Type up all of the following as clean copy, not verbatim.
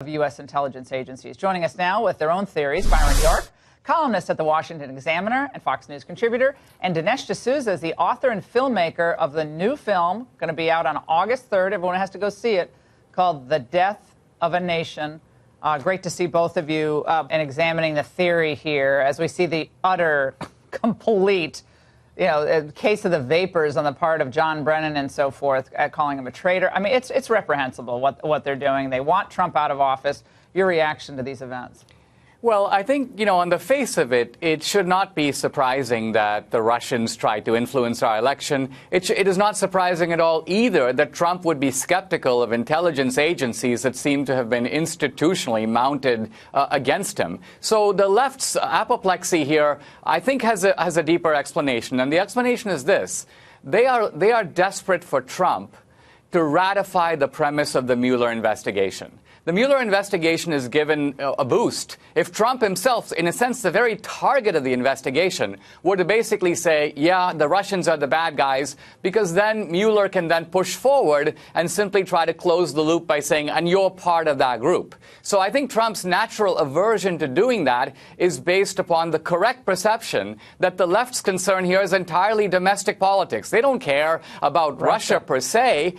of U.S. intelligence agencies. Joining us now with their own theories, Byron York, columnist at the Washington Examiner and Fox News contributor, and Dinesh D'Souza is the author and filmmaker of the new film, going to be out on August 3rd. Everyone has to go see it, called The Death of a Nation. Great to see both of you and examining the theory here as we see the utter, complete, case of the vapors on the part of John Brennan and so forth, calling him a traitor. I mean, it's reprehensible what they're doing. They want Trump out of office. Your reaction to these events? Well, I think, on the face of it, it should not be surprising that the Russians tried to influence our election. It is not surprising at all either that Trump would be skeptical of intelligence agencies that seem to have been institutionally mounted against him. So the left's apoplexy here, I think, has a deeper explanation. And the explanation is this. They are desperate for Trump to ratify the premise of the Mueller investigation. The Mueller investigation is given a boost if Trump himself, in a sense, the very target of the investigation, were to basically say, yeah, the Russians are the bad guys, because then Mueller can then push forward and simply try to close the loop by saying, and you're part of that group. So I think Trump's natural aversion to doing that is based upon the correct perception that the left's concern here is entirely domestic politics. They don't care about Russia per se.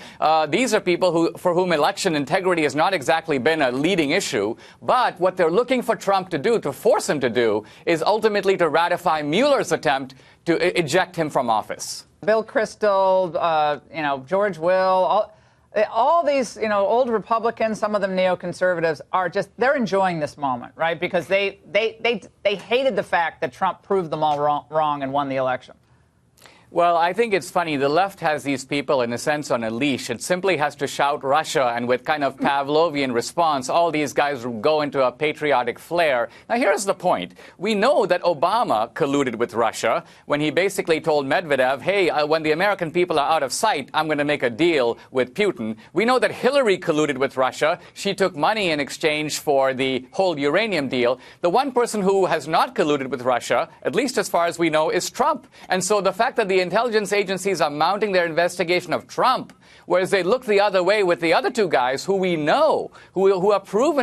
These are people for whom election integrity has not exactly been a leading issue, but what they're looking for Trump to do, to force him to do, is ultimately to ratify Mueller's attempt to eject him from office. Bill Kristol, George Will, all these, old Republicans, some of them neoconservatives, they're enjoying this moment, right? Because they hated the fact that Trump proved them all wrong and won the election. Well, I think it's funny. The left has these people, in a sense, on a leash. It simply has to shout Russia, and with kind of Pavlovian response, all these guys go into a patriotic flare. Now, here's the point. We know that Obama colluded with Russia when he basically told Medvedev, hey, when the American people are out of sight, I'm going to make a deal with Putin. We know that Hillary colluded with Russia. She took money in exchange for the whole uranium deal. The one person who has not colluded with Russia, at least as far as we know, is Trump. And so the fact that the intelligence agencies are mounting their investigation of Trump, whereas they look the other way with the other two guys who we know, who are proven